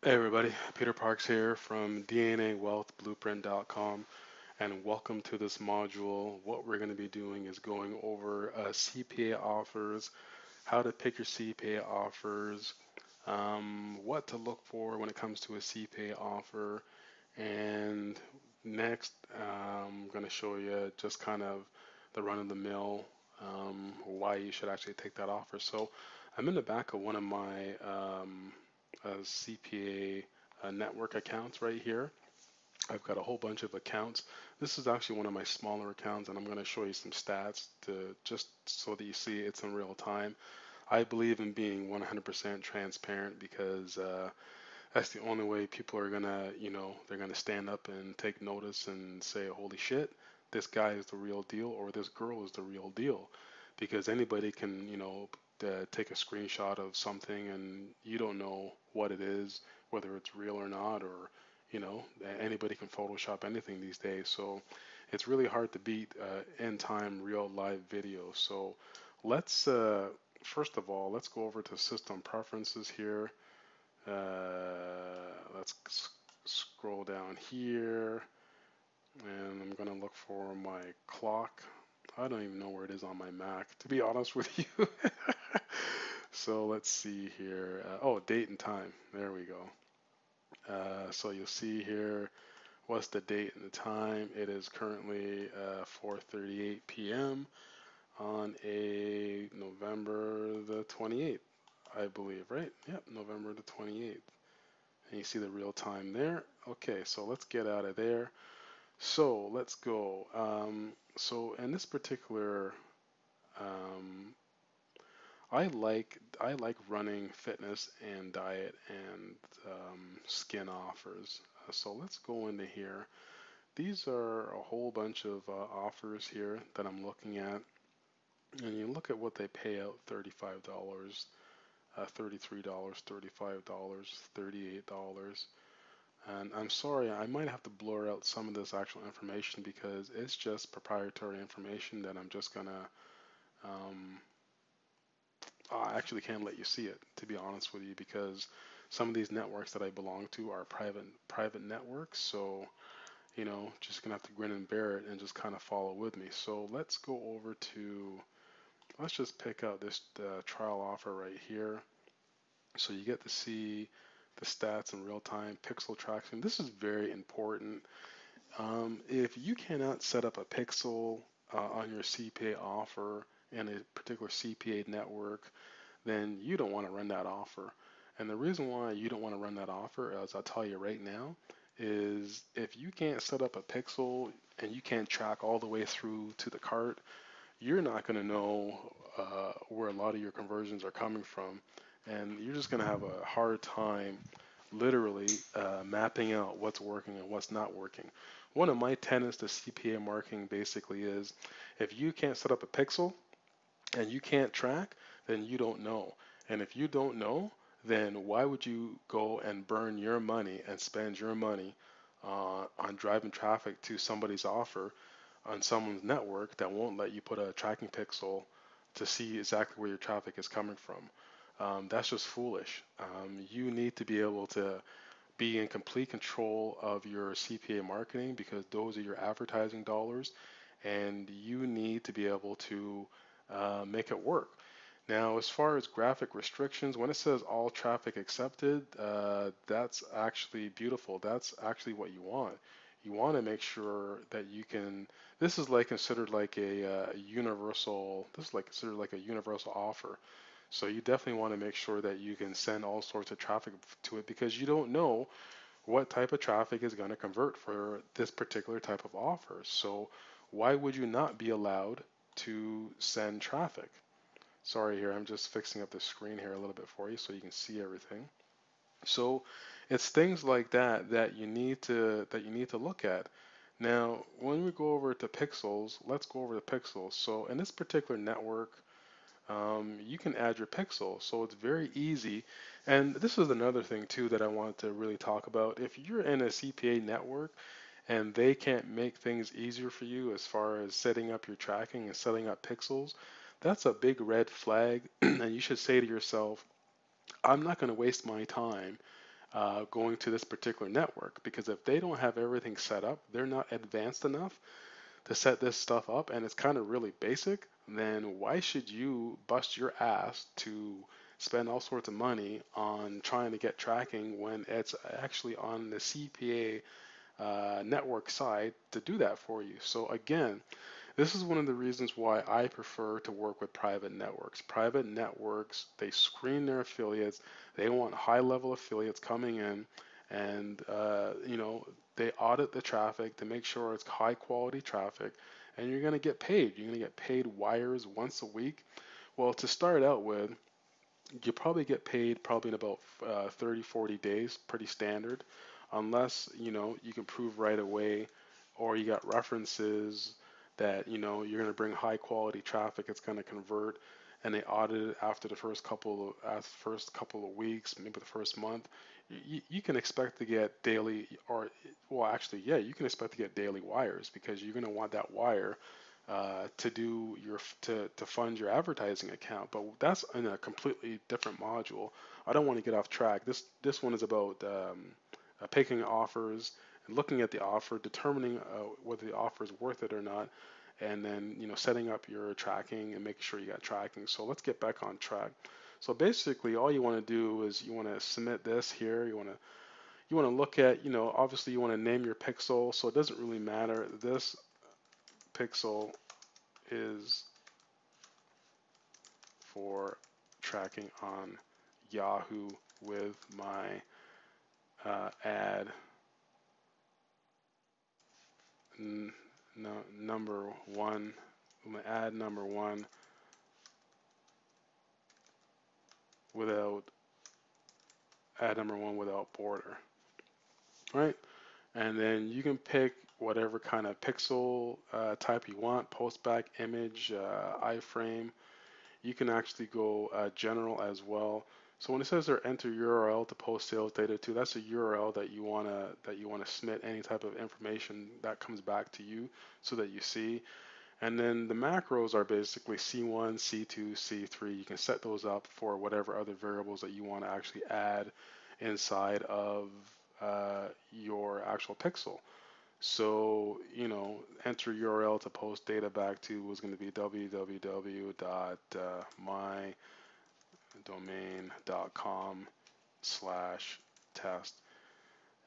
Hey everybody, Peter Parks here from DNAWealthBlueprint.com, and welcome to this module. What we're going to be doing is going over CPA offers, how to pick your CPA offers, what to look for when it comes to a CPA offer, and next I'm going to show you just kind of the run of the mill, why you should actually take that offer. So I'm in the back of one of my CPA network accounts right here. I've got a whole bunch of accounts. This is actually one of my smaller accounts, and I'm going to show you some stats to just so that you see it's in real time. I believe in being 100% transparent because that's the only way people are gonna, they're gonna stand up and take notice and say, "Holy shit, this guy is the real deal," or "This girl is the real deal," because anybody can, take a screenshot of something and you don't know what it is, whether it's real or not, or anybody can Photoshop anything these days. So it's really hard to beat in time real live video. So let's first of all, let's go over to system preferences here. Let's scroll down here, and I'm gonna look for my clock. I don't even know where it is on my Mac, to be honest with you. So let's see here. Oh, date and time. There we go. So you'll see here what's the date and the time. It is currently 4:38 p.m. on a November the 28th, I believe, right? Yep, November the 28th. And you see the real time there. Okay, so let's get out of there. So let's go. So in this particular, um, I like running fitness and diet and skin offers. So let's go into here. These are a whole bunch of offers here that I'm looking at, and you look at what they pay out: $35, $33, $35, $38. And I'm sorry, I might have to blur out some of this actual information because it's just proprietary information that I'm just gonna, um, I actually can't let you see it, to be honest with you, because some of these networks that I belong to are private networks. So, just gonna have to grin and bear it and just kind of follow with me. So let's go over to, let's just pick out this trial offer right here. So you get to see the stats in real time, pixel tracking. This is very important. If you cannot set up a pixel on your CPA offer in a particular CPA network, then you don't want to run that offer. And the reason why you don't want to run that offer, as I'll tell you right now, is if you can't set up a pixel and you can't track all the way through to the cart, you're not going to know where a lot of your conversions are coming from. And you're just going to have a hard time literally mapping out what's working and what's not working. One of my tenets to CPA marketing basically is if you can't set up a pixel and you can't track, then you don't know. And if you don't know, then why would you go and burn your money and spend your money on driving traffic to somebody's offer on someone's network that won't let you put a tracking pixel to see exactly where your traffic is coming from? That's just foolish. You need to be able to be in complete control of your CPA marketing because those are your advertising dollars, and you need to be able to make it work. Now, as far as graphic restrictions, when it says all traffic accepted, that's actually beautiful. That's actually what you want. You want to make sure that you can. This is like considered like a universal. This is like considered like a universal offer. So you definitely want to make sure that you can send all sorts of traffic to it because you don't know what type of traffic is going to convert for this particular type of offer. So why would you not be allowed to send traffic? Sorry here, I'm just fixing up the screen here a little bit for you so you can see everything. So it's things like that that you need to look at. Now, when we go over to pixels, let's go over to pixels. So in this particular network, you can add your pixel. So it's very easy. And this is another thing too that I wanted to really talk about. If you're in a CPA network and they can't make things easier for you as far as setting up your tracking and setting up pixels, that's a big red flag. And you should say to yourself, I'm not going to waste my time going to this particular network, because if they don't have everything set up, they're not advanced enough to set this stuff up, and it's kind of really basic, then why should you bust your ass to spend all sorts of money on trying to get tracking when it's actually on the CPA network side to do that for you? So again, this is one of the reasons why I prefer to work with private networks. Private networks, they screen their affiliates. They want high-level affiliates coming in, and they audit the traffic to make sure it's high-quality traffic, and you're going to get paid. You're going to get paid wires once a week. Well, to start out with, you probably get paid probably in about 30, 40 days, pretty standard, unless you can prove right away, or you got references that you're going to bring high quality traffic, it's going to convert, and they audit it after the first couple of weeks, maybe the first month. You can expect to get daily, or well, actually, yeah, you can expect to get daily wires, because you're going to want that wire to fund your advertising account. But that's in a completely different module. I don't want to get off track. This one is about picking offers and looking at the offer, determining whether the offer is worth it or not, and then setting up your tracking and making sure you got tracking. So let's get back on track. So basically, all you want to do is you want to submit this here. You want to look at, obviously you want to name your pixel. So it doesn't really matter. This pixel is for tracking on Yahoo with my ad number one, my ad number one without border, right? And then you can pick whatever kind of pixel type you want, postback, image, iframe. You can actually go general as well. So when it says there, enter URL to post sales data to, that's a URL that you wanna submit any type of information that comes back to you, so that you see. And then the macros are basically C1, C2, C3. You can set those up for whatever other variables that you want to actually add inside of your actual pixel. So, enter URL to post data back to was going to be www.mydomain.com/test.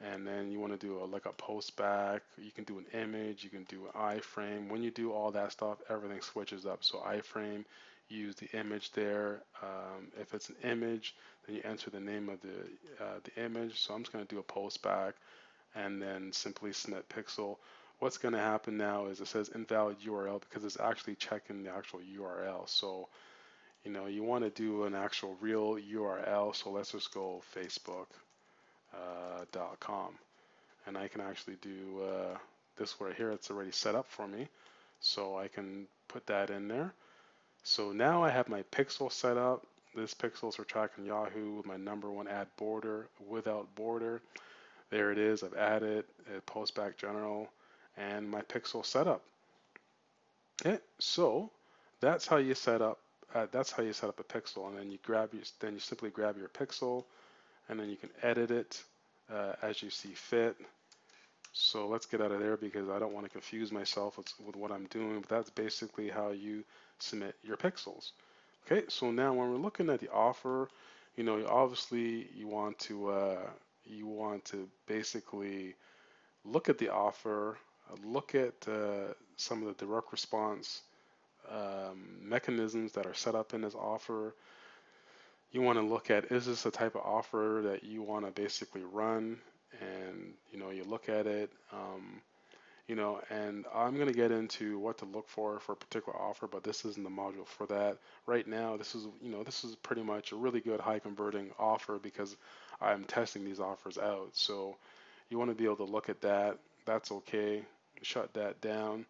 And then you want to do like a post back. You can do an image, you can do an iframe. When you do all that stuff, everything switches up. So iframe, use the image there. If it's an image, then you enter the name of the image. So I'm just going to do a post back, and then simply submit pixel. What's going to happen now is it says invalid URL, because it's actually checking the actual URL. So you want to do an actual real URL. So let's just go facebook.com, and I can actually do this right here. It's already set up for me, so I can put that in there. So now I have my pixel set up. This pixel is for tracking Yahoo with my number one ad border without border. There it is. I've added a postback general and my pixel setup. Okay, so that's how you set up. That's how you set up a pixel, and then you simply grab your pixel, and then you can edit it as you see fit. So let's get out of there, because I don't want to confuse myself with what I'm doing. But that's basically how you submit your pixels. Okay, so now when we're looking at the offer, obviously you want to basically look at the offer, look at some of the direct response mechanisms that are set up in this offer. You want to look at, is this the type of offer that you want to basically run? And you look at it, and I'm going to get into what to look for a particular offer, but this isn't the module for that. Right now, this is pretty much a really good high converting offer, because I'm testing these offers out. So you want to be able to look at that. That's okay. Shut that down.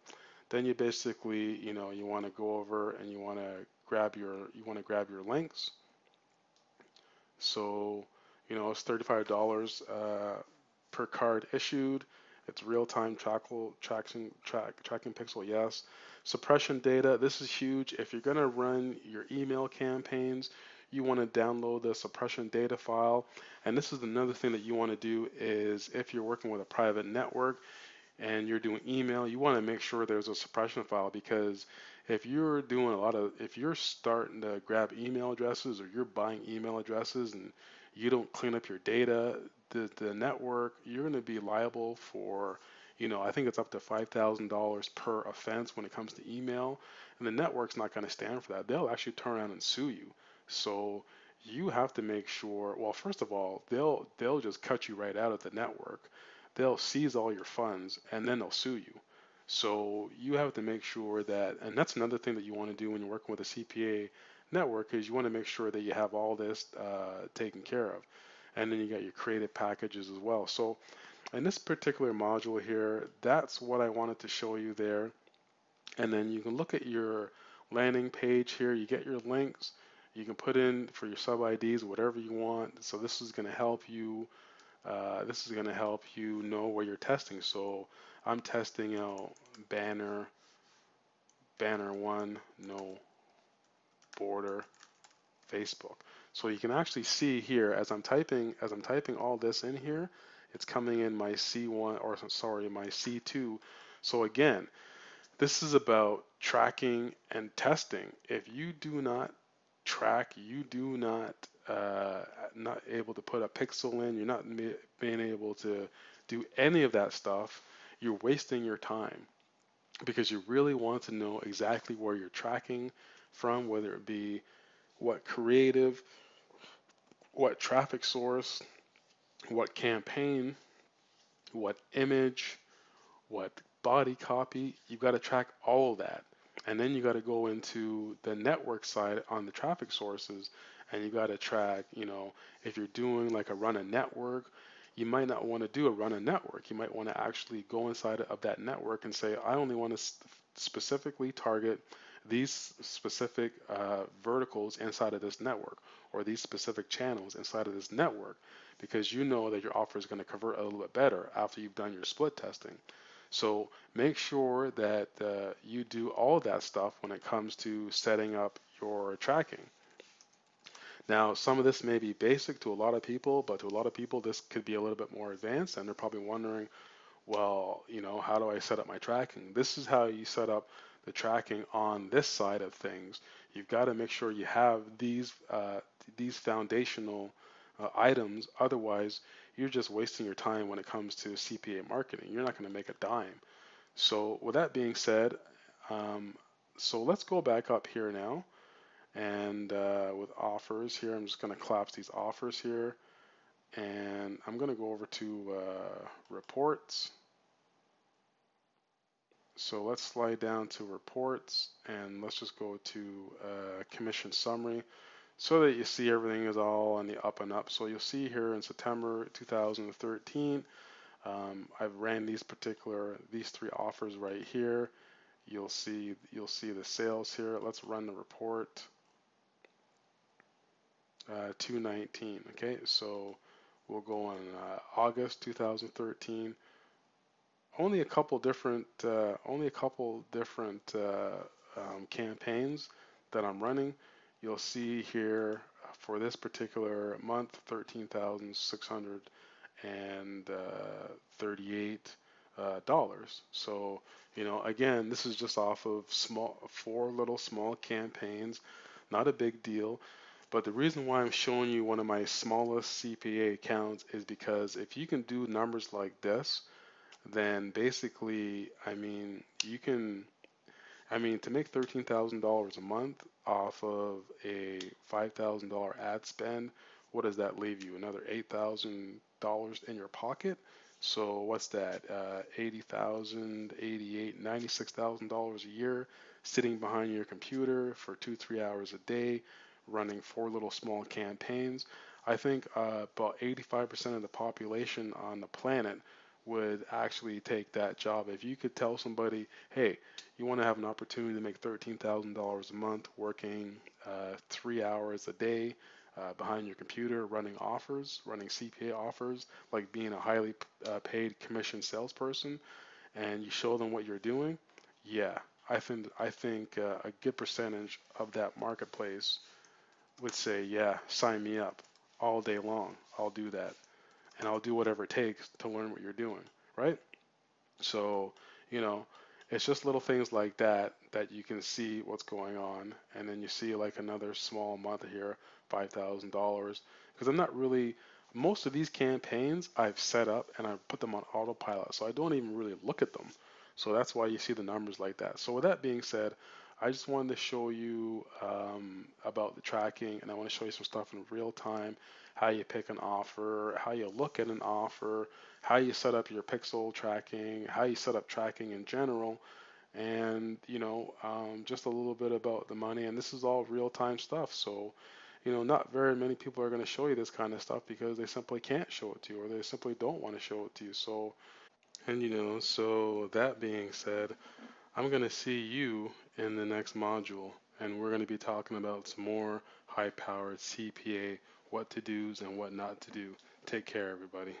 Then you basically, you want to go over and you want to grab your links. So, it's $35 per card issued. It's real-time tracking pixel, yes. Suppression data, this is huge. If you're going to run your email campaigns, you want to download the suppression data file. And this is another thing that you want to do is if you're working with a private network and you're doing email, you want to make sure there's a suppression file, because if you're starting to grab email addresses or you're buying email addresses and you don't clean up your data, the network, you're going to be liable for, I think it's up to $5,000 per offense when it comes to email, and the network's not going to stand for that. They'll actually turn around and sue you. So you have to make sure, well, first of all, they'll just cut you right out of the network. They'll seize all your funds and then they'll sue you. So you have to make sure that, and that's another thing that you want to do when you're working with a CPA network, is you want to make sure that you have all this taken care of. And then you got your creative packages as well. So in this particular module here, that's what I wanted to show you there. And then you can look at your landing page here. You get your links. You can put in for your sub IDs whatever you want. So this is going to help you. This is going to help you know where you're testing. So I'm testing out banner 1, no border, Facebook. So you can actually see here as I'm typing all this in here, it's coming in my C1, or sorry, my C2. So again, this is about tracking and testing. If you do not track, you do not able to put a pixel in, you're not being able to do any of that stuff, you're wasting your time, because you really want to know exactly where you're tracking from, whether it be what creative, what traffic source, what campaign, what image, what body copy. You've got to track all of that. And then you got to go into the network side on the traffic sources, and you got to track, if you're doing like a run a network, you might not want to do a run a network. You might want to actually go inside of that network and say, I only want to specifically target these specific verticals inside of this network, or these specific channels inside of this network, because you know that your offer is going to convert a little bit better after you've done your split testing. So make sure that you do all of that stuff when it comes to setting up your tracking. Now, some of this may be basic to a lot of people, but to a lot of people, this could be a little bit more advanced, and they're probably wondering, well, how do I set up my tracking? This is how you set up the tracking on this side of things. You've got to make sure you have these foundational items. Otherwise, you're just wasting your time when it comes to CPA marketing. You're not going to make a dime. So with that being said, so let's go back up here now. And with offers here, I'm just going to collapse these offers here. And I'm going to go over to reports. So let's slide down to reports, and let's just go to commission summary, so that you see everything is all on the up and up. So you'll see here in September 2013, I've ran these three offers right here. You'll see the sales here. Let's run the report. 219. Okay, so we'll go on August 2013. Only a couple different campaigns that I'm running. You'll see here for this particular month, $13,638. So again, this is just off of four little small campaigns, not a big deal. But the reason why I'm showing you one of my smallest CPA accounts is because if you can do numbers like this, then basically, to make $13,000 a month off of a $5,000 ad spend, what does that leave you? Another $8,000 in your pocket? So what's that? $80,000, $88,000, $96,000 a year sitting behind your computer for 2-3 hours a day, running four little small campaigns. I think about 85% of the population on the planet would actually take that job. If you could tell somebody, hey, you want to have an opportunity to make $13,000 a month working 3 hours a day behind your computer, running CPA offers, like being a highly paid commission salesperson, and you show them what you're doing, yeah, I think a good percentage of that marketplace would say, yeah, sign me up all day long. I'll do that. And I'll do whatever it takes to learn what you're doing, right? So, you know, it's just little things like that that you can see what's going on. And then you see like another small month here, $5,000. Because I'm not really, most of these campaigns I've set up and I put them on autopilot. So I don't even really look at them. So that's why you see the numbers like that. So with that being said, I just wanted to show you about the tracking, and I want to show you some stuff in real time, how you pick an offer, how you look at an offer, how you set up your pixel tracking, how you set up tracking in general, and just a little bit about the money. And this is all real-time stuff. So, not very many people are going to show you this kind of stuff because they simply can't show it to you, or they simply don't want to show it to you. So, and so that being said, I'm going to see you in the next module, and we're going to be talking about some more high-powered CPA, what to do's and what not to do. Take care, everybody.